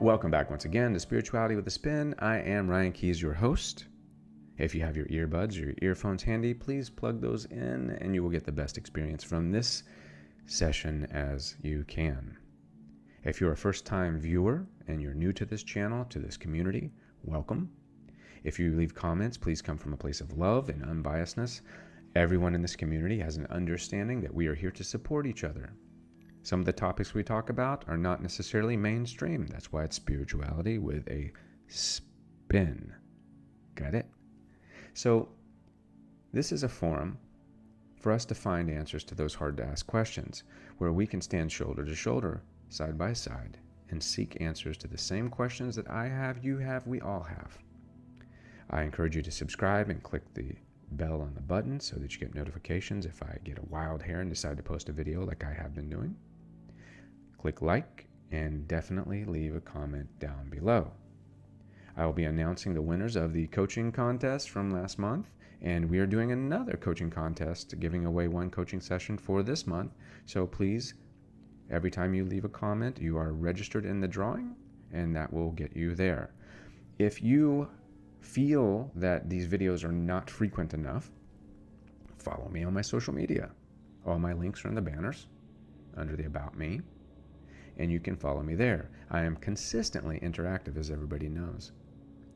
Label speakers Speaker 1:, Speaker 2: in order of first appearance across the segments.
Speaker 1: Welcome back once again to Spirituality with a Spin. I am Ryan Keys, your host. If you have your earbuds or your earphones handy, please plug those in and you will get the best experience from this session as you can. If you're a first-time viewer and you're new to this channel, to this community, welcome. If you leave comments, please come from a place of love and unbiasedness. Everyone in this community has an understanding that we are here to support each other. Some of the topics we talk about are not necessarily mainstream. That's why it's spirituality with a spin. Got it? So this is a forum for us to find answers to those hard to ask questions, where we can stand shoulder to shoulder, side by side, and seek answers to the same questions that I have, you have, we all have. I encourage you to subscribe and click the bell on the button so that you get notifications if I get a wild hair and decide to post a video like I have been doing. Click like and definitely leave a comment down below. I will be announcing the winners of the coaching contest from last month, and we are doing another coaching contest, giving away one coaching session for this month. So please, every time you leave a comment, you are registered in the drawing, and that will get you there. If you feel that these videos are not frequent enough, follow me on my social media. All my links are in the banners under the About Me, and you can follow me there. I am consistently interactive, as everybody knows.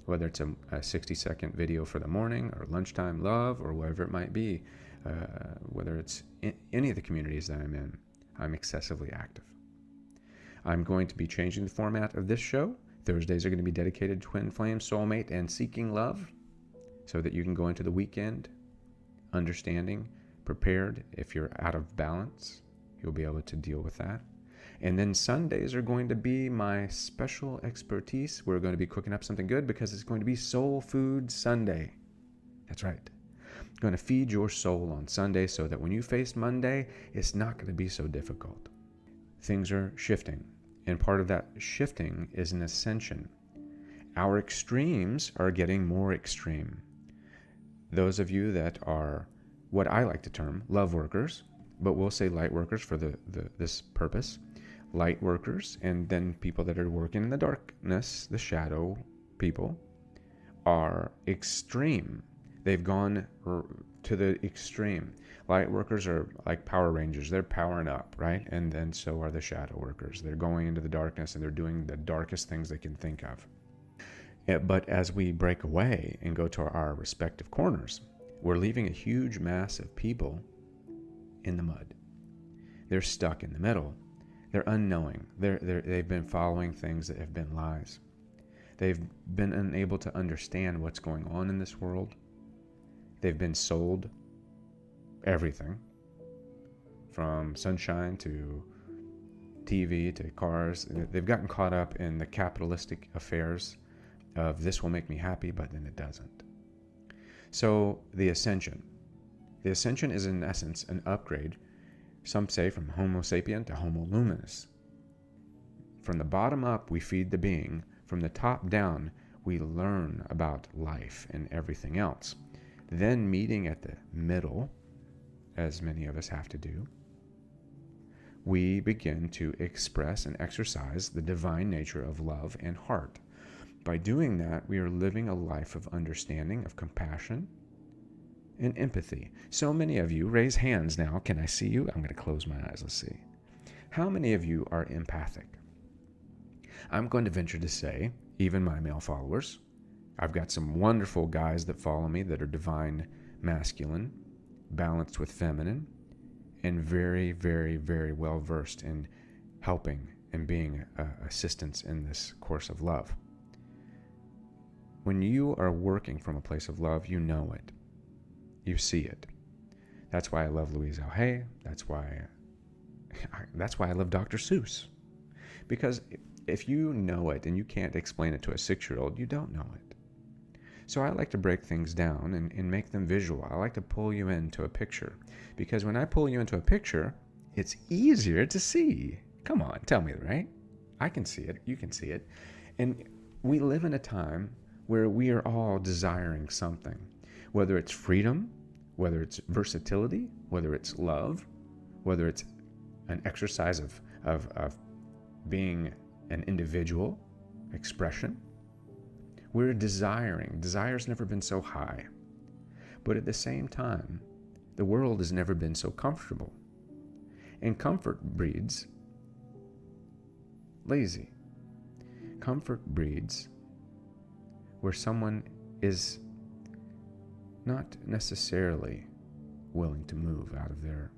Speaker 1: Whether it's a 60-second video for the morning or lunchtime love or whatever it might be, whether it's in any of the communities that I'm in, I'm excessively active. I'm going to be changing the format of this show. Thursdays are going to be dedicated to twin flame, soulmate, and seeking love, so that you can go into the weekend understanding, prepared. If you're out of balance, you'll be able to deal with that. And then Sundays are going to be my special expertise. We're going to be cooking up something good because it's going to be Soul Food Sunday. That's right. I'm going to feed your soul on Sunday so that when you face Monday, it's not going to be so difficult. Things are shifting, and part of that shifting is an ascension. Our extremes are getting more extreme. Those of you that are what I like to term love workers, but we'll say light workers for this purpose, light workers, and then people that are working in the darkness, the shadow people, are extreme. They've gone to the extreme. Light workers are like Power Rangers. They're powering up, right? And then so are the shadow workers. They're going into the darkness and they're doing the darkest things they can think of. But as we break away and go to our respective corners, we're leaving a huge mass of people in the mud. They're stuck in the middle. They're unknowing. They've been following things that have been lies. They've been unable to understand what's going on in this world. They've been sold everything, from sunshine to TV to cars. They've gotten caught up in the capitalistic affairs of this will make me happy, but then it doesn't. So the Ascension. The Ascension is in essence an upgrade, some say from Homo sapien to Homo luminous. From the bottom up, we feed the being. From the top down, we learn about life and everything else. Then meeting at the middle, as many of us have to do, we begin to express and exercise the divine nature of love and heart. By doing that, we are living a life of understanding, of compassion, and empathy. So many of you, raise hands now. Can I see you? I'm going to close my eyes. Let's see. How many of you are empathic? I'm going to venture to say, even my male followers, I've got some wonderful guys that follow me that are divine masculine, balanced with feminine, and very, very, very well versed in helping and being assistance in this course of love. When you are working from a place of love, you know it. You see it. That's why I love Louise L. Hay. That's why I love Dr. Seuss. Because if you know it and you can't explain it to a 6-year-old, you don't know it. So I like to break things down and make them visual. I like to pull you into a picture. Because when I pull you into a picture, it's easier to see. Come on, tell me, right? I can see it. You can see it. And we live in a time where we are all desiring something. Whether it's freedom, whether it's versatility, whether it's love, whether it's an exercise of being an individual, expression. We're desiring. Desire's never been so high. But at the same time, the world has never been so comfortable. And comfort breeds lazy. Comfort breeds where someone is not necessarily willing to move out of their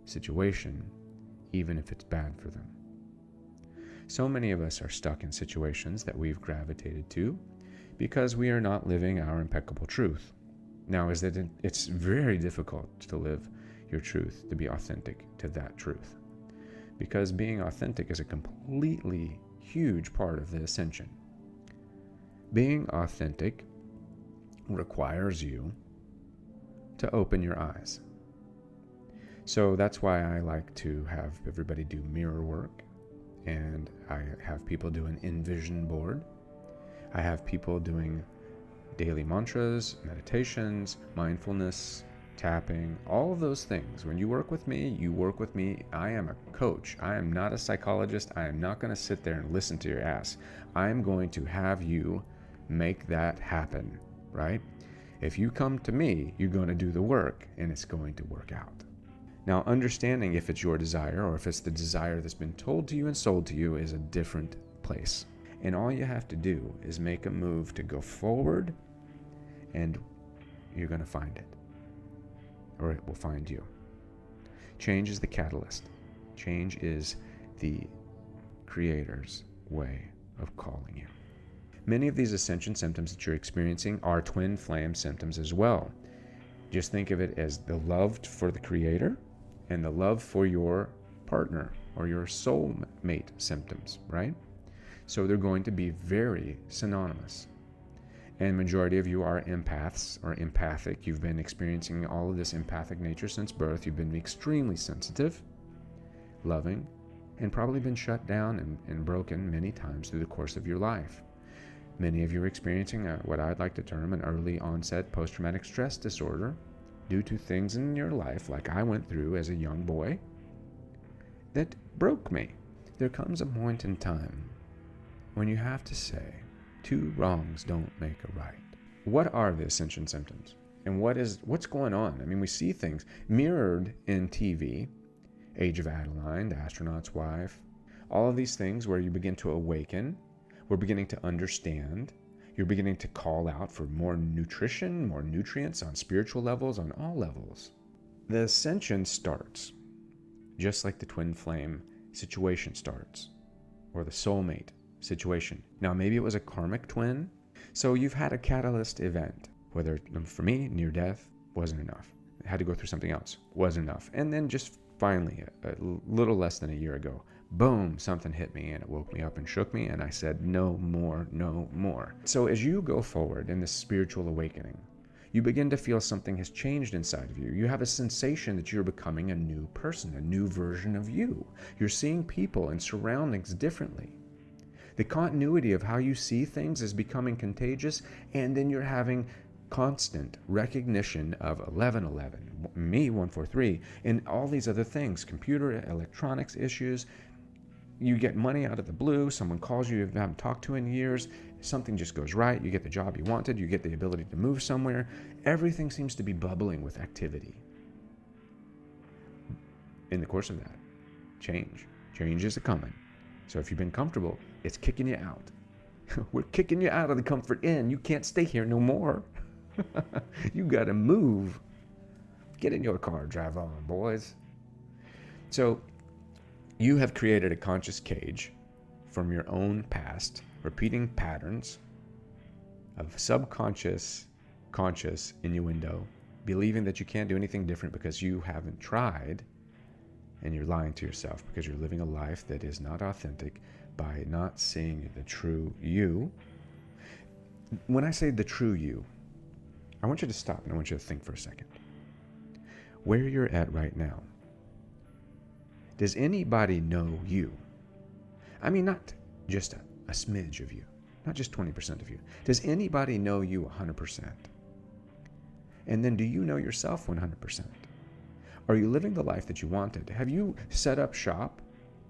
Speaker 1: situation, even if it's bad for them. So many of us are stuck in situations that we've gravitated to because we are not living our impeccable truth. Now, it's very difficult to live your truth, to be authentic to that truth, because being authentic is a completely huge part of the ascension. Being authentic requires you to open your eyes. So that's why I like to have everybody do mirror work, and I have people do an envision board. I have people doing daily mantras, meditations, mindfulness, tapping, all of those things. When you work with me, you work with me. I am a coach. I am not a psychologist. I am not going to sit there and listen to your ass. I am going to have you make that happen, right? If you come to me, you're going to do the work, and it's going to work out. Now, understanding if it's your desire or if it's the desire that's been told to you and sold to you is a different place. And all you have to do is make a move to go forward, and you're going to find it, or it will find you. Change is the catalyst. Change is the Creator's way of calling you. Many of these ascension symptoms that you're experiencing are twin flame symptoms as well. Just think of it as the love for the Creator and the love for your partner or your soulmate symptoms, right? So they're going to be very synonymous. And majority of you are empaths or empathic. You've been experiencing all of this empathic nature since birth. You've been extremely sensitive, loving, and probably been shut down and broken many times through the course of your life. Many of you are experiencing what I'd like to term an early onset post-traumatic stress disorder due to things in your life, like I went through as a young boy, that broke me. There comes a point in time when you have to say, two wrongs don't make a right. What are the ascension symptoms? And what's going on? I mean, we see things mirrored in TV, Age of ALLENE, The Astronaut's Wife, all of these things where you begin to awaken. We're beginning to understand. You're beginning to call out for more nutrition, more nutrients on spiritual levels, on all levels. The ascension starts just like the twin flame situation starts, or the soulmate situation. Now, maybe it was a karmic twin. So you've had a catalyst event, whether, for me, near death wasn't enough. I had to go through something else, wasn't enough. And then just finally, a little less than a year ago, boom, something hit me and it woke me up and shook me, and I said, no more, no more. So as you go forward in this spiritual awakening, you begin to feel something has changed inside of you. You have a sensation that you're becoming a new person, a new version of you. You're seeing people and surroundings differently. The continuity of how you see things is becoming contagious, and then you're having constant recognition of 1111, me 143, and all these other things, computer, electronics issues. You get money out of the blue, someone calls you haven't talked to in years, something just goes right, you get the job you wanted, you get the ability to move somewhere. Everything seems to be bubbling with activity. In the course of that, change is a-coming. So if you've been comfortable, it's kicking you out. We're kicking you out of the comfort inn. You can't stay here no more. You gotta move. Get in your car, drive on, boys. So you have created a conscious cage from your own past, repeating patterns of subconscious, conscious innuendo, believing that you can't do anything different because you haven't tried, and you're lying to yourself because you're living a life that is not authentic by not seeing the true you. When I say the true you, I want you to stop and I want you to think for a second. Where you're at right now, does anybody know you? I mean, not just a smidge of you, not just 20% of you. Does anybody know you 100%? And then do you know yourself 100%? Are you living the life that you wanted? Have you set up shop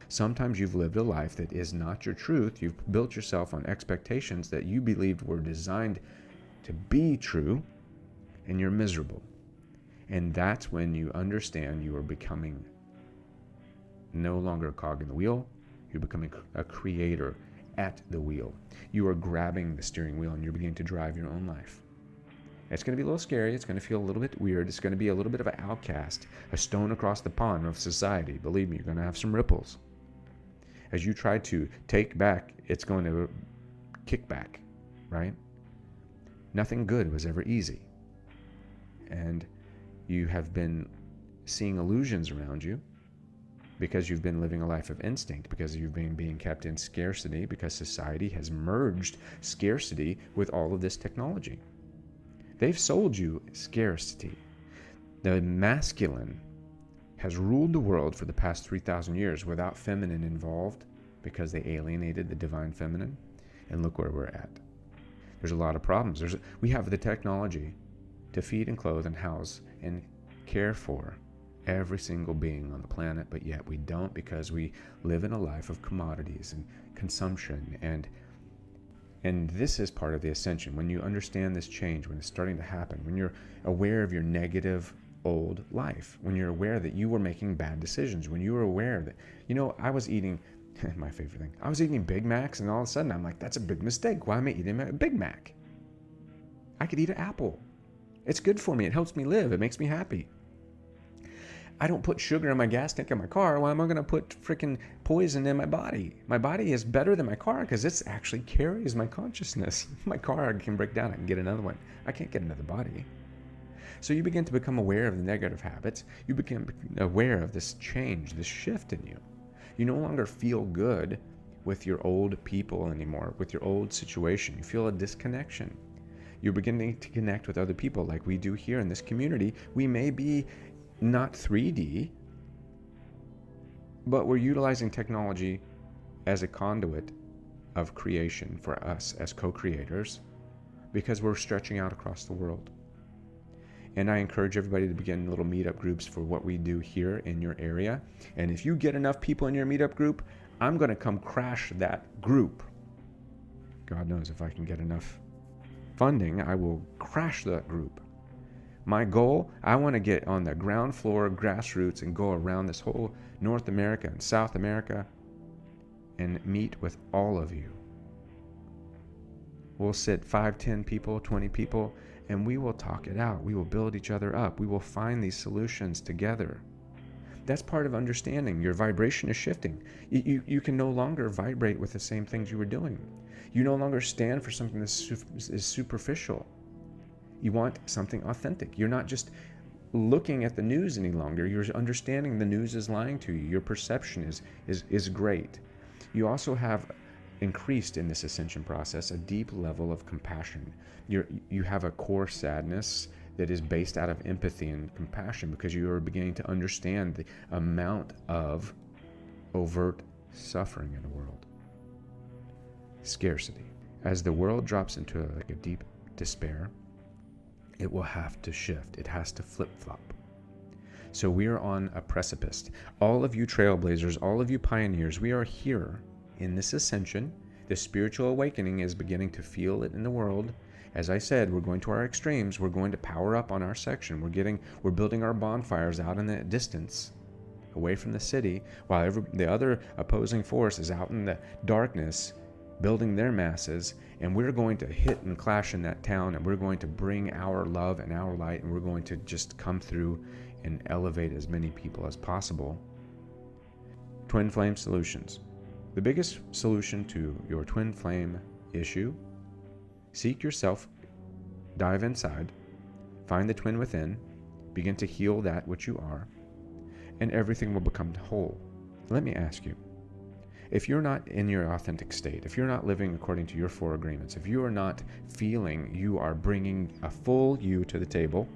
Speaker 1: Sometimes you've lived a life that is not your truth. You've built yourself on expectations that you believed were designed to be true, and you're miserable. And that's when you understand you are becoming no longer a cog in the wheel. You're becoming a creator at the wheel. You are grabbing the steering wheel and you're beginning to drive your own life. It's going to be a little scary. It's going to feel a little bit weird. It's going to be a little bit of an outcast, a stone across the pond of society. Believe me, you're going to have some ripples. As you try to take back, it's going to kick back, right? Nothing good was ever easy. And you have been seeing illusions around you because you've been living a life of instinct, because you've been being kept in scarcity, because society has merged scarcity with all of this technology. They've sold you scarcity. The masculine has ruled the world for the past 3,000 years without feminine involved because they alienated the divine feminine. And look where we're at. There's a lot of problems. We have the technology to feed and clothe and house and care for every single being on the planet, but yet we don't, because we live in a life of commodities and consumption. And this is part of the ascension. When you understand this change, when it's starting to happen, when you're aware of your negative old life, when you're aware that you were making bad decisions, when you were aware that, I was eating, my favorite thing, I was eating Big Macs, and all of a sudden I'm like, that's a big mistake. Why am I eating a Big Mac? I could eat an apple. It's good for me. It helps me live. It makes me happy. I don't put sugar in my gas tank in my car. Why am I going to put freaking poison in my body? My body is better than my car because it actually carries my consciousness. My car can break down. I can get another one. I can't get another body. So you begin to become aware of the negative habits. You become aware of this change, this shift in you. You no longer feel good with your old people anymore, with your old situation. You feel a disconnection. You're beginning to connect with other people like we do here in this community. We may be not 3D, but we're utilizing technology as a conduit of creation for us as co-creators because we're stretching out across the world. And I encourage everybody to begin little meetup groups for what we do here in your area. And if you get enough people in your meetup group, I'm going to come crash that group. God knows if I can get enough funding, I will crash that group. My goal, I want to get on the ground floor, grassroots, and go around this whole North America and South America and meet with all of you. We'll sit 5, 10 people, 20 people, and we will talk it out. We will build each other up. We will find these solutions together. That's part of understanding. Your vibration is shifting. You can no longer vibrate with the same things you were doing. You no longer stand for something that is superficial. You want something authentic. You're not just looking at the news any longer. You're understanding the news is lying to you. Your perception is great. You also have increased in this ascension process a deep level of compassion. You have a core sadness that is based out of empathy and compassion because you are beginning to understand the amount of overt suffering in the world. Scarcity. As the world drops into a deep despair, it will have to shift. It has to flip-flop. So we are on a precipice. All of you trailblazers, all of you pioneers, we are here in this ascension. The spiritual awakening is beginning to feel it in the world. As I said, we're going to our extremes. We're going to power up on our section. We're building our bonfires out in the distance, away from the city, while the other opposing force is out in the darkness, building their masses, and we're going to hit and clash in that town, and we're going to bring our love and our light, and we're going to just come through and elevate as many people as possible. Twin flame solutions. The biggest solution to your twin flame issue: seek yourself, dive inside, find the twin within, begin to heal that which you are, and everything will become whole. Let me ask you, if you're not in your authentic state, if you're not living according to your 4 agreements, if you are not feeling you are bringing a full you to the table,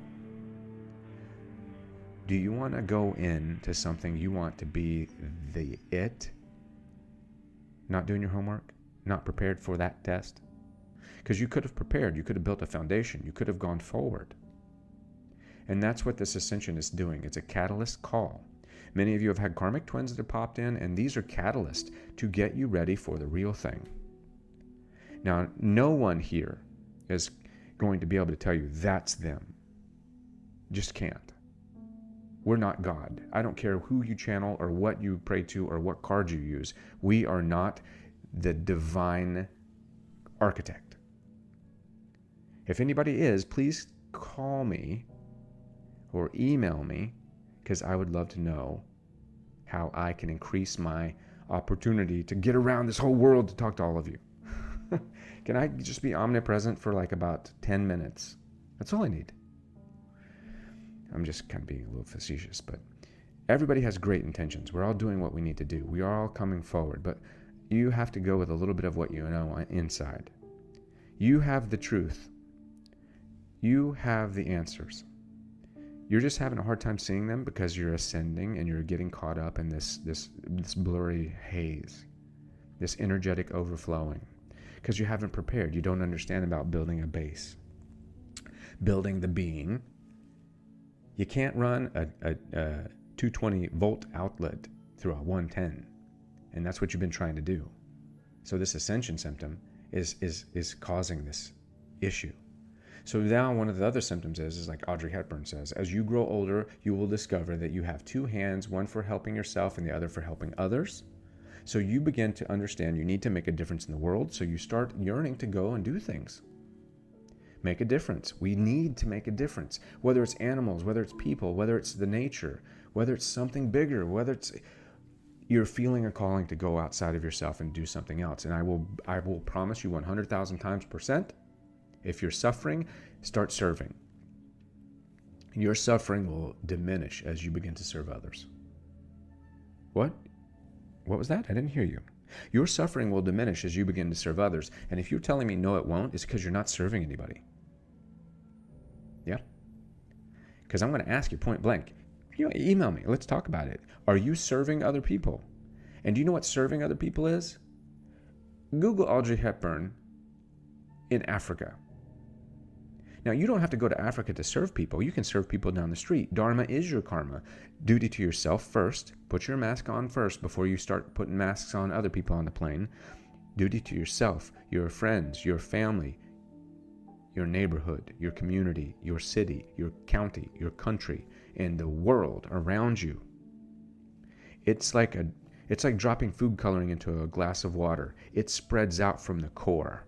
Speaker 1: do you want to go into something you want to be the it? Not doing your homework? Not prepared for that test? Because you could have prepared. You could have built a foundation. You could have gone forward. And that's what this ascension is doing. It's a catalyst call. Many of you have had karmic twins that have popped in, and these are catalysts to get you ready for the real thing. Now, no one here is going to be able to tell you that's them. Just can't. We're not God. I don't care who you channel or what you pray to or what cards you use. We are not the divine architect. If anybody is, please call me or email me, because I would love to know how I can increase my opportunity to get around this whole world to talk to all of you. Can I just be omnipresent for like about 10 minutes? That's all I need. I'm just kind of being a little facetious, but everybody has great intentions. We're all doing what we need to do. We are all coming forward, but you have to go with a little bit of what you know inside. You have the truth. You have the answers. You're just having a hard time seeing them because you're ascending and you're getting caught up in this blurry haze, this energetic overflowing, because you haven't prepared. You don't understand about building a base, building the being. You can't run a 220 volt outlet through a 110, and that's what you've been trying to do. So this ascension symptom is causing this issue. So now one of the other symptoms is like Audrey Hepburn says, as you grow older, you will discover that you have two hands, one for helping yourself and the other for helping others. So you begin to understand you need to make a difference in the world. So you start yearning to go and do things. Make a difference. We need to make a difference. Whether it's animals, whether it's people, whether it's the nature, whether it's something bigger, whether it's you're feeling a calling to go outside of yourself and do something else. And I will promise you 100,000 times %, if you're suffering, start serving. Your suffering will diminish as you begin to serve others. What? What was that? I didn't hear you. Your suffering will diminish as you begin to serve others. And if you're telling me no, it won't, it's because you're not serving anybody. Yeah? Because I'm going to ask you point blank. Email me. Let's talk about it. Are you serving other people? And do you know what serving other people is? Google Audrey Hepburn in Africa. Now, you don't have to go to Africa to serve people. You can serve people down the street. Dharma is your karma. Duty to yourself first. Put your mask on first before you start putting masks on other people on the plane. Duty to yourself, your friends, your family, your neighborhood, your community, your city, your county, your country, and the world around you. It's like dropping food coloring into a glass of water. It spreads out from the core.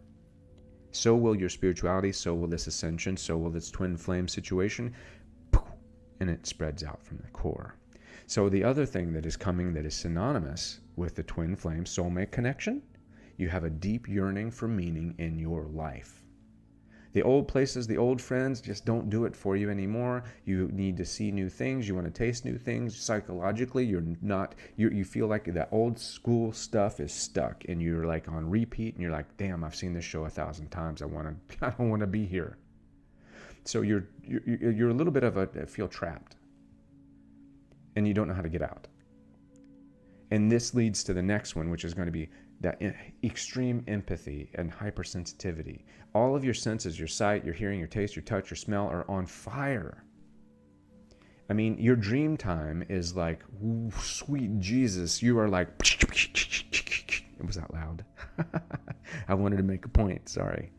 Speaker 1: So will your spirituality, so will this ascension, so will this twin flame situation, and it spreads out from the core. So the other thing that is coming that is synonymous with the twin flame soulmate connection, you have a deep yearning for meaning in your life. The old places, the old friends just don't do it for you anymore. You need to see new things. You want to taste new things. Psychologically, you feel like that old school stuff is stuck and you're like on repeat and you're like, damn, I've seen this show 1,000 times. I don't want to be here. So you're a little bit of feel trapped and you don't know how to get out. And this leads to the next one, which is going to be that extreme empathy and hypersensitivity. All of your senses, your sight, your hearing, your taste, your touch, your smell are on fire. I mean, your dream time is like, sweet Jesus, you are like, it was that loud. I wanted to make a point, sorry.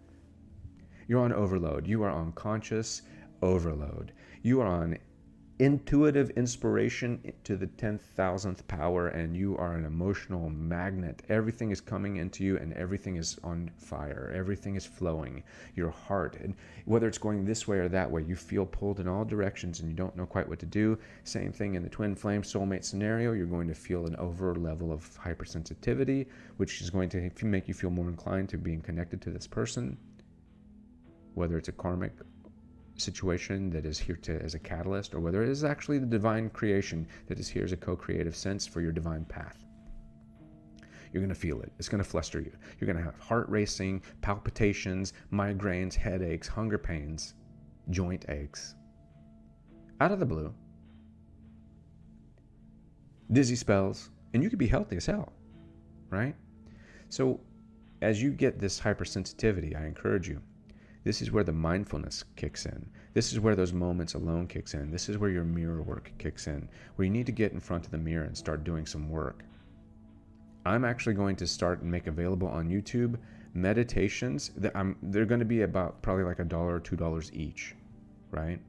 Speaker 1: You're on overload. You are on conscious overload. You are on intuitive inspiration to the 10,000th power, and you are an emotional magnet. Everything is coming into you and everything is on fire. Everything is flowing. Your heart, and whether it's going this way or that way, you feel pulled in all directions and you don't know quite what to do. Same thing in the twin flame soulmate scenario. You're going to feel an over level of hypersensitivity, which is going to make you feel more inclined to being connected to this person, whether it's a karmic situation that is here as a catalyst, or whether it is actually the divine creation that is here as a co-creative sense for your divine path. You're going to feel it. It's going to fluster you. You're going to have heart racing, palpitations, migraines, headaches, hunger pains, joint aches. Out of the blue. Dizzy spells. And you could be healthy as hell, right? So as you get this hypersensitivity, I encourage you, This is where the mindfulness kicks in. This is where those moments alone kicks in. This is where your mirror work kicks in, where you need to get in front of the mirror and start doing some work. I'm actually going to start and make available on YouTube meditations that they're going to be about probably like $1 or $2 each, right?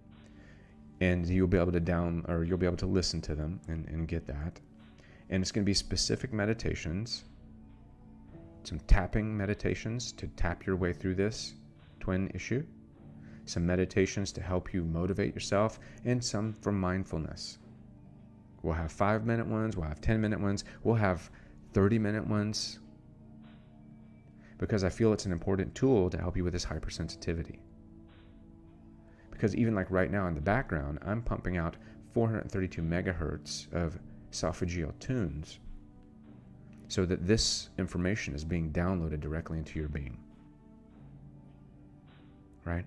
Speaker 1: And you'll be able to you'll be able to listen to them and get that. And it's going to be specific meditations, some tapping meditations to tap your way through this twin issue, some meditations to help you motivate yourself, and some for mindfulness. We'll have 5-minute ones, we'll have 10-minute ones, we'll have 30-minute ones, because I feel it's an important tool to help you with this hypersensitivity. Because even like right now in the background, I'm pumping out 432 megahertz of solfeggio tunes so that this information is being downloaded directly into your being. Right?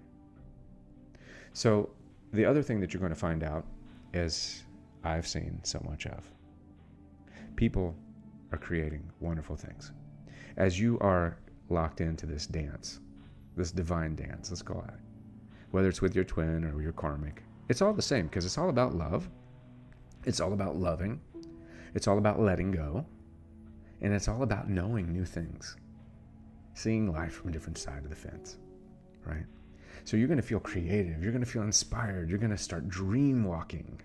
Speaker 1: So the other thing that you're going to find out is, I've seen so much of, people are creating wonderful things. As you are locked into this dance, this divine dance, let's call it, whether it's with your twin or your karmic, it's all the same, because it's all about love. It's all about loving. It's all about letting go. And it's all about knowing new things, seeing life from a different side of the fence, right? So you're going to feel creative. You're going to feel inspired. You're going to start dream walking.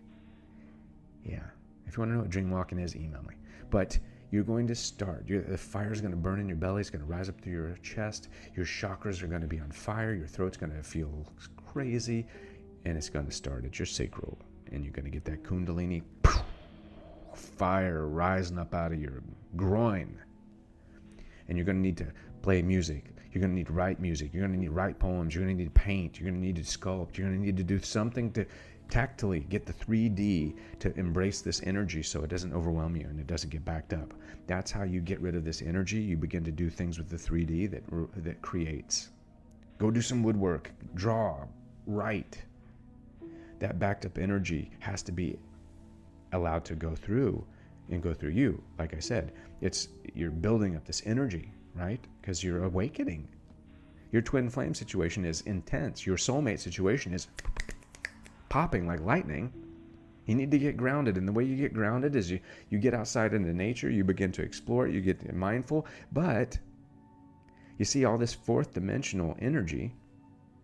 Speaker 1: Yeah. If you want to know what dream walking is, email me. But you're going to start. The fire's going to burn in your belly. It's going to rise up through your chest. Your chakras are going to be on fire. Your throat's going to feel crazy. And it's going to start at your sacral. And you're going to get that kundalini fire rising up out of your groin. And you're going to need to play music. You're going to need to write music. You're going to need to write poems. You're going to need to paint. You're going to need to sculpt. You're going to need to do something to tactily get the 3D to embrace this energy so it doesn't overwhelm you and it doesn't get backed up. That's how you get rid of this energy. You begin to do things with the 3D that creates. Go do some woodwork. Draw. Write. That backed up energy has to be allowed to go through and go through you. Like I said, you're building up this energy, right? Because you're awakening. Your twin flame situation is intense. Your soulmate situation is popping like lightning. You need to get grounded. And the way you get grounded is you get outside into nature. You begin to explore it. You get mindful. But you see, all this fourth dimensional energy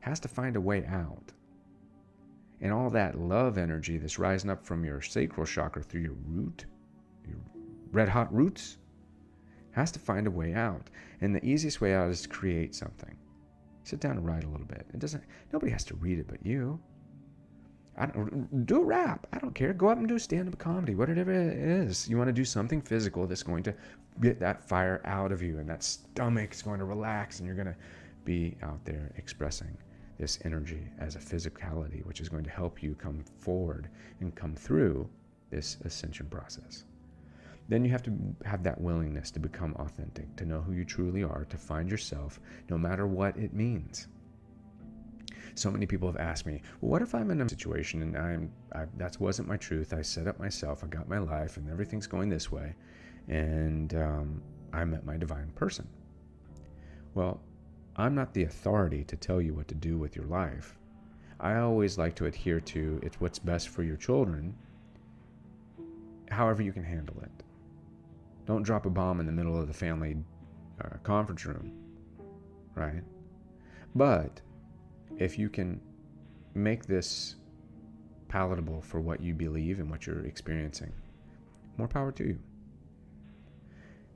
Speaker 1: has to find a way out. And all that love energy that's rising up from your sacral chakra through your root, your red hot roots, has to find a way out. And the easiest way out is to create something. Sit down and write a little bit. Nobody has to read it but you. Do a rap. I don't care. Go up and do stand-up comedy, whatever it is. You want to do something physical that's going to get that fire out of you, and that stomach is going to relax, and you're going to be out there expressing this energy as a physicality, which is going to help you come forward and come through this ascension process. Then you have to have that willingness to become authentic, to know who you truly are, to find yourself, no matter what it means. So many people have asked me, well, what if I'm in a situation and that wasn't my truth? I set up myself, I got my life, and everything's going this way, and I met my divine person. Well, I'm not the authority to tell you what to do with your life. I always like to adhere to it's what's best for your children, however you can handle it. Don't drop a bomb in the middle of the family conference room, right? But if you can make this palatable for what you believe and what you're experiencing, more power to you.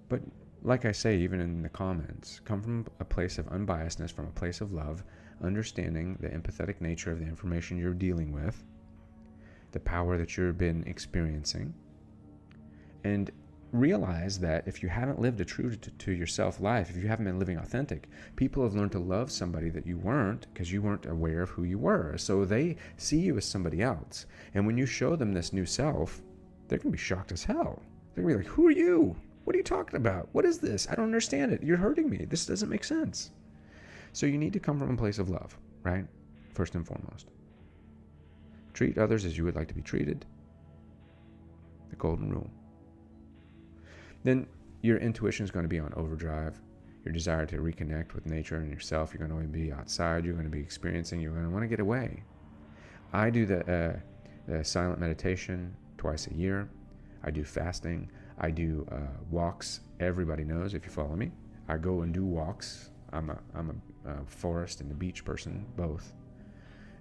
Speaker 1: But like I say, even in the comments, come from a place of unbiasedness, from a place of love, understanding the empathetic nature of the information you're dealing with, the power that you've been experiencing, and realize that if you haven't lived a true to yourself life, if you haven't been living authentic, people have learned to love somebody that you weren't because you weren't aware of who you were. So they see you as somebody else. And when you show them this new self, they're going to be shocked as hell. They're going to be like, who are you? What are you talking about? What is this? I don't understand it. You're hurting me. This doesn't make sense. So you need to come from a place of love, right? First and foremost. Treat others as you would like to be treated. The golden rule. Then your intuition is going to be on overdrive. your desire to reconnect with nature and yourself. You're going to be outside. You're going to be experiencing. You're going to want to get away. I do the silent meditation twice a year. I do fasting. I do walks. Everybody knows, if you follow me, I go and do walks. I'm a forest and a beach person, both.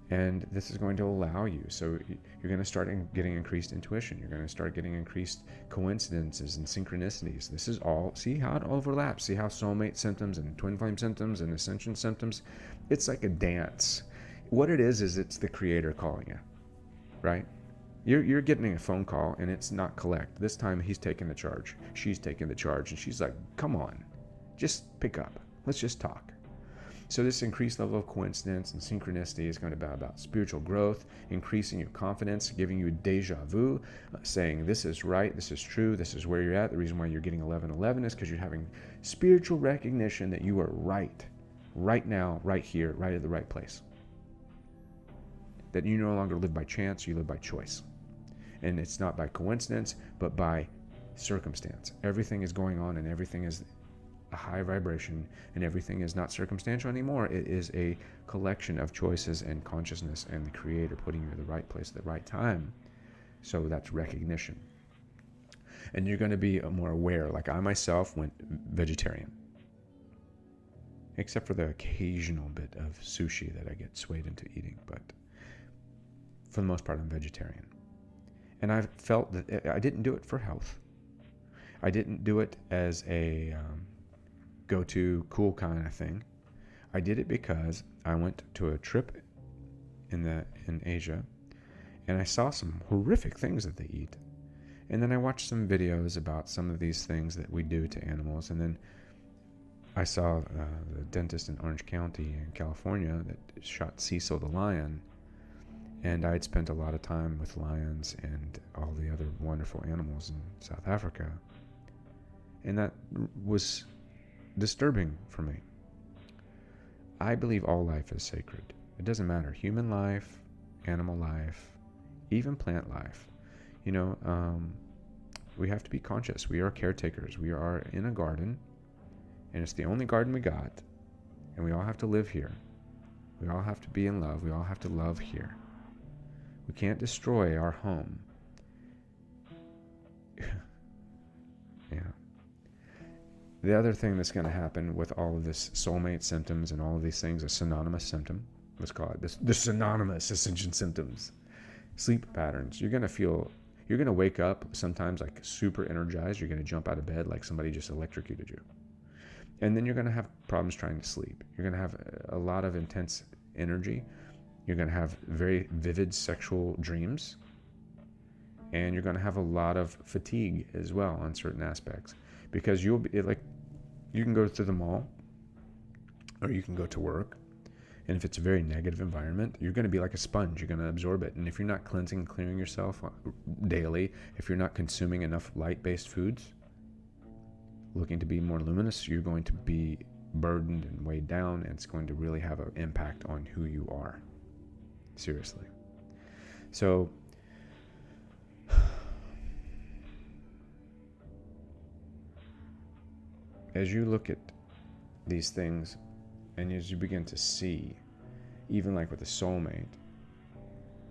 Speaker 1: And this is going to allow you. So you're going to start getting increased intuition. You're going to start getting increased coincidences and synchronicities. This is all, see how it overlaps. See how soulmate symptoms and twin flame symptoms and ascension symptoms, it's like a dance. What it is it's the creator calling you, right? You're getting a phone call and it's not collect. This time he's taking the charge. She's taking the charge and she's like, come on, just pick up. Let's just talk. So this increased level of coincidence and synchronicity is going to be about spiritual growth, increasing your confidence, giving you deja vu, saying this is right, this is true, this is where you're at. The reason why you're getting 1111 is because you're having spiritual recognition that you are right now, right here, right at the right place. That you no longer live by chance, you live by choice. And it's not by coincidence, but by circumstance. Everything is going on and everything is a high vibration, and everything is not circumstantial anymore. It is a collection of choices and consciousness and the creator putting you in the right place at the right time. So that's recognition. And you're going to be more aware. Like I myself went vegetarian, except for the occasional bit of sushi that I get swayed into eating, but for the most part I'm vegetarian. And I felt that I didn't do it for health. I didn't do it as a go-to cool kind of thing. I did it because I went to a trip in Asia, and I saw some horrific things that they eat. And then I watched some videos about some of these things that we do to animals. And then I saw the dentist in Orange County in California that shot Cecil the lion. And I had spent a lot of time with lions and all the other wonderful animals in South Africa. And that was disturbing for me. I believe all life is sacred. It doesn't matter. Human life, animal life, even plant life. You know, we have to be conscious. We are caretakers. We are in a garden, and it's the only garden we got, and we all have to live here. We all have to be in love. We all have to love here. We can't destroy our home. Yeah. The other thing that's going to happen with all of this soulmate symptoms and all of these things, a synonymous symptom, let's call it this, the synonymous ascension symptoms, sleep patterns. You're going to wake up sometimes like super energized. You're going to jump out of bed like somebody just electrocuted you. And then you're going to have problems trying to sleep. You're going to have a lot of intense energy. You're going to have very vivid sexual dreams. And you're going to have a lot of fatigue as well on certain aspects. Because you'll be like, you can go to the mall or you can go to work. And if it's a very negative environment, you're going to be like a sponge. You're going to absorb it. And if you're not cleansing and clearing yourself daily, if you're not consuming enough light-based foods, looking to be more luminous, you're going to be burdened and weighed down. And it's going to really have an impact on who you are. Seriously. So as you look at these things and as you begin to see, even like with the soulmate,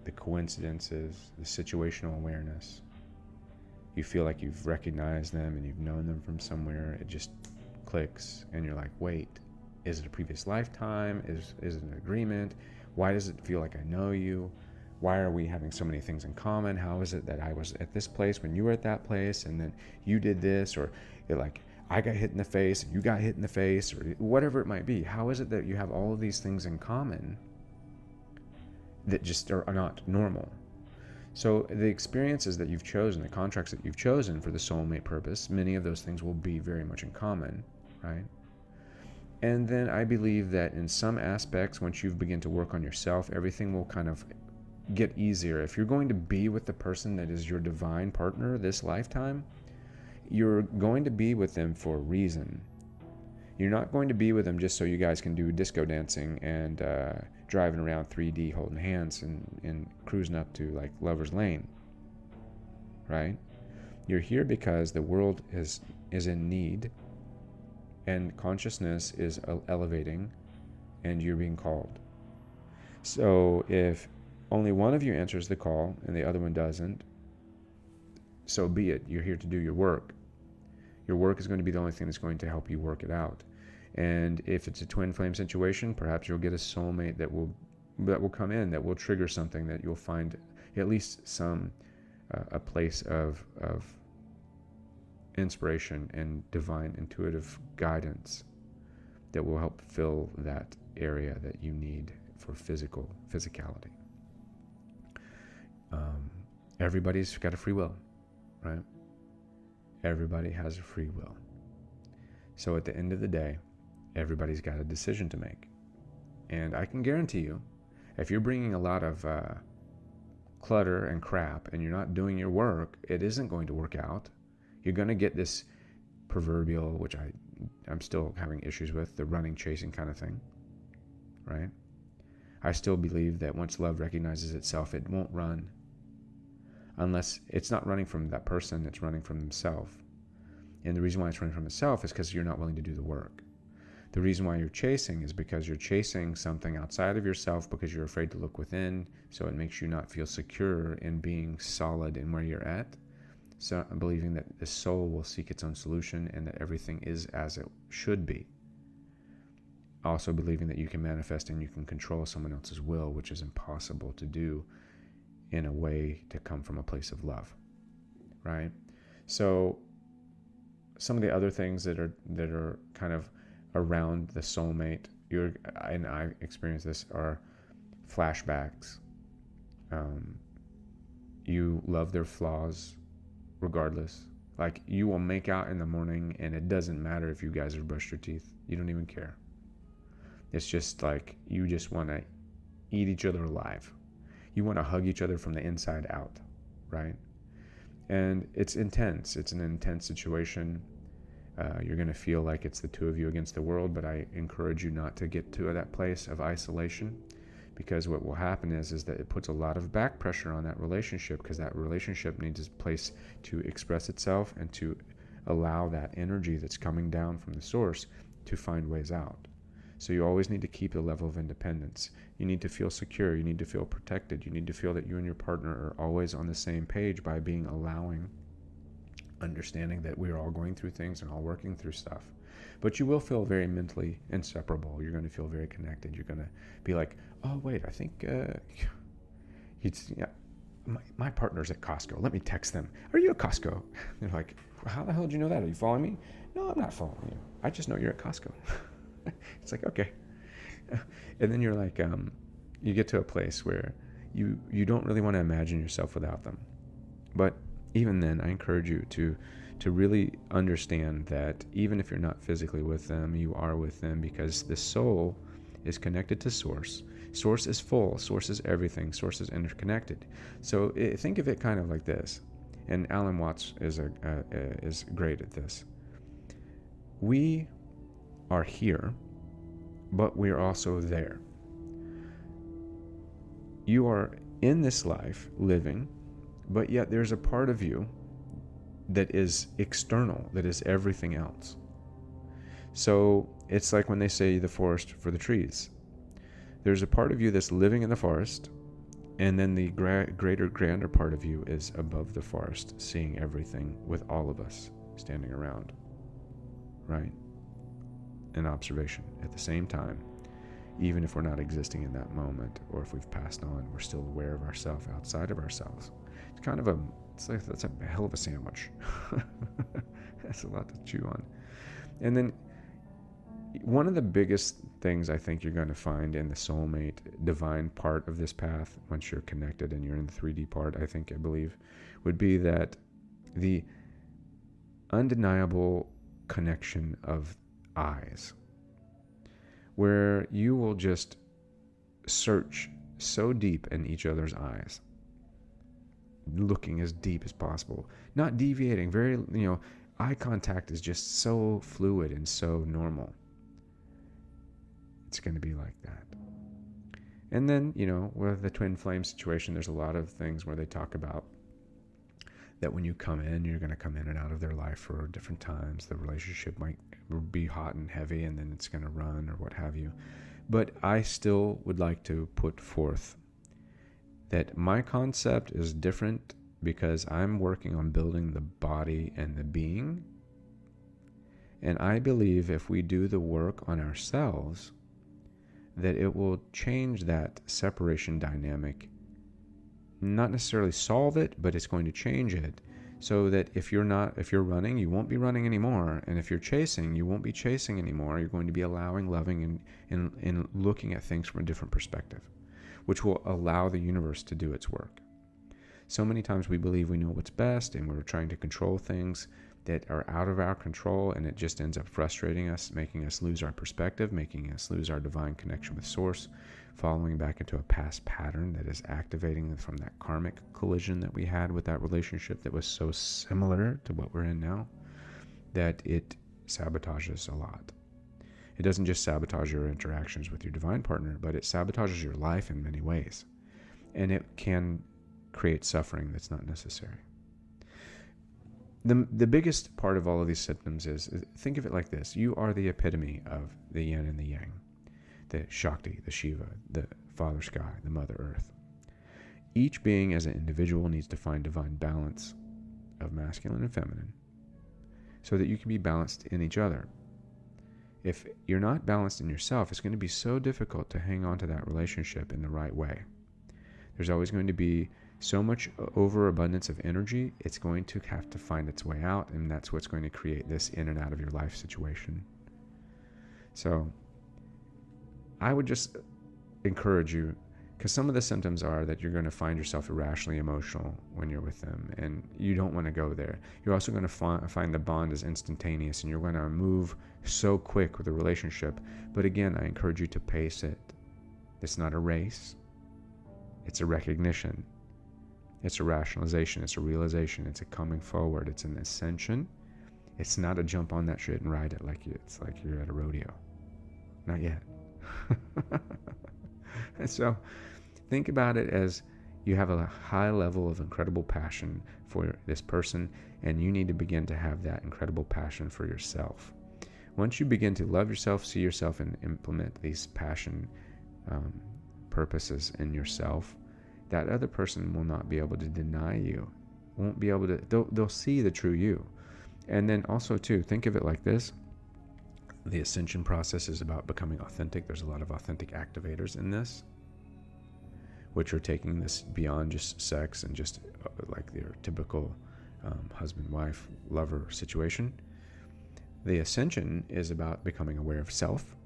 Speaker 1: the coincidences, the situational awareness, you feel like you've recognized them and you've known them from somewhere. It just clicks and you're like, wait, is it a previous lifetime? Is it an agreement? Why does it feel like I know you? Why are we having so many things in common? How is it that I was at this place when you were at that place and then you did this? Or like, I got hit in the face and you got hit in the face, or whatever it might be. How is it that you have all of these things in common that just are not normal? So the experiences that you've chosen, the contracts that you've chosen for the soulmate purpose, many of those things will be very much in common, right? And then I believe that in some aspects, once you begin to work on yourself, everything will kind of get easier. If you're going to be with the person that is your divine partner this lifetime, you're going to be with them for a reason. You're not going to be with them just so you guys can do disco dancing and driving around 3D holding hands and cruising up to like Lover's Lane, right? You're here because the world is in need, and consciousness is elevating, and you're being called. So if only one of you answers the call and the other one doesn't, so be it. You're here to do your work. Your work is going to be the only thing that's going to help you work it out. And if it's a twin flame situation, perhaps you'll get a soulmate that will come in, that will trigger something, that you'll find at least some a place of inspiration and divine intuitive guidance that will help fill that area that you need for physicality. Everybody's got a free will, right? Everybody has a free will. So at the end of the day, everybody's got a decision to make. And I can guarantee you, if you're bringing a lot of clutter and crap and you're not doing your work, it isn't going to work out. You're going to get this proverbial, which I'm still having issues with, the running, chasing kind of thing, right? I still believe that once love recognizes itself, it won't run. Unless it's not running from that person, it's running from themselves. And the reason why it's running from itself is because you're not willing to do the work. The reason why you're chasing is because you're chasing something outside of yourself because you're afraid to look within, so it makes you not feel secure in being solid in where you're at. So I'm believing that the soul will seek its own solution and that everything is as it should be. Also believing that you can manifest and you can control someone else's will, which is impossible to do in a way to come from a place of love, right? So some of the other things that are kind of around the soulmate, and I experienced this, are flashbacks. You love their flaws regardless. Like, you will make out in the morning and it doesn't matter if you guys have brushed your teeth. You don't even care. It's just like you just want to eat each other alive. You want to hug each other from the inside out, right? And it's intense. It's an intense situation. You're going to feel like it's the two of you against the world, but I encourage you not to get to that place of isolation, because what will happen is that it puts a lot of back pressure on that relationship, because that relationship needs a place to express itself and to allow that energy that's coming down from the source to find ways out. So you always need to keep a level of independence. You need to feel secure. You need to feel protected. You need to feel that you and your partner are always on the same page by being allowing, understanding that we're all going through things and all working through stuff. But you will feel very mentally inseparable. You're going to feel very connected. You're going to be like, oh, wait, I think my partner's at Costco. Let me text them. Are you at Costco? They're like, how the hell did you know that? Are you following me? No, I'm not following you. I just know you're at Costco. It's like, okay. And then you're like, you get to a place where you don't really want to imagine yourself without them. But even then, I encourage you to really understand that even if you're not physically with them, you are with them, because the soul is connected to Source. Source is full. Source is everything. Source is interconnected. So think of it kind of like this. And Alan Watts is great at this. We are here, but we're also there. You are in this life living, but yet there's a part of you that is external, that is everything else. So it's like when they say the forest for the trees. There's a part of you that's living in the forest, and then the greater, grander part of you is above the forest, seeing everything with all of us standing around, right? An observation at the same time. Even if we're not existing in that moment, or if we've passed on, we're still aware of ourselves outside of ourselves. It's kind of that's a hell of a sandwich. That's a lot to chew on. And then one of the biggest things I think you're going to find in the soulmate divine part of this path, once you're connected and you're in the 3D part, I believe, would be that the undeniable connection of eyes, where you will just search so deep in each other's eyes, looking as deep as possible, not deviating. Eye contact is just so fluid and so normal. It's going to be like that. And then, with the twin flame situation, there's a lot of things where they talk about that when you come in, you're going to come in and out of their life for different times. The relationship might be hot and heavy, and then it's going to run or what have you. But I still would like to put forth that my concept is different because I'm working on building the body and the being. And I believe if we do the work on ourselves, that it will change that separation dynamic. Not necessarily solve it, but it's going to change it. So that if you're running, you won't be running anymore. And if you're chasing, you won't be chasing anymore. You're going to be allowing, loving, and looking at things from a different perspective, which will allow the universe to do its work. So many times we believe we know what's best, and we're trying to control things that are out of our control, and it just ends up frustrating us, making us lose our perspective, making us lose our divine connection with Source, following back into a past pattern that is activating from that karmic collision that we had with that relationship that was so similar to what we're in now, that it sabotages a lot. It doesn't just sabotage your interactions with your divine partner, but it sabotages your life in many ways. And it can create suffering that's not necessary. The biggest part of all of these symptoms is think of it like this. You are the epitome of the yin and the yang, the Shakti, the Shiva, the Father Sky, the Mother Earth. Each being as an individual needs to find divine balance of masculine and feminine so that you can be balanced in each other. If you're not balanced in yourself, it's going to be so difficult to hang on to that relationship in the right way. There's always going to be so much overabundance of energy, it's going to have to find its way out, and that's what's going to create this in and out of your life situation. So I would just encourage you, because some of the symptoms are that you're going to find yourself irrationally emotional when you're with them, and you don't want to go there. You're also going to find the bond is instantaneous, and you're going to move so quick with a relationship. But again, I encourage you to pace it. It's not a race. It's a recognition. It's a rationalization. It's a realization. It's a coming forward. It's an ascension. It's not a jump on that shit and ride it it's like you're at a rodeo. Not yet. And so think about it as you have a high level of incredible passion for this person, and you need to begin to have that incredible passion for yourself. Once you begin to love yourself, see yourself, and implement these passion purposes in yourself, that other person will not be able to deny you. Won't be able to, they'll see the true you. And then also too, think of it like this. The ascension process is about becoming authentic. There's a lot of authentic activators in this, which are taking this beyond just sex and just like their typical husband-wife lover situation. The ascension is about becoming aware of self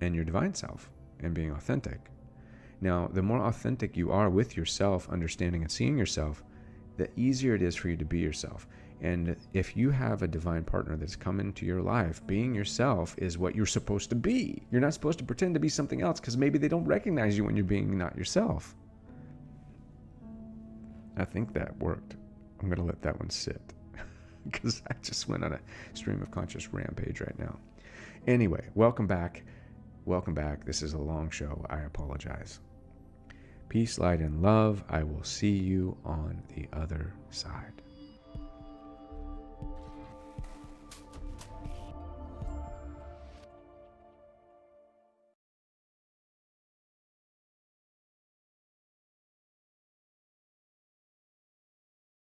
Speaker 1: and your divine self and being authentic. Now, the more authentic you are with yourself, understanding and seeing yourself, the easier it is for you to be yourself. And if you have a divine partner that's come into your life, being yourself is what you're supposed to be. You're not supposed to pretend to be something else because maybe they don't recognize you when you're being not yourself. I think that worked. I'm going to let that one sit because I just went on a stream of conscious rampage right now. Anyway, welcome back. Welcome back. This is a long show. I apologize. Peace, light, and love. I will see you on the other side.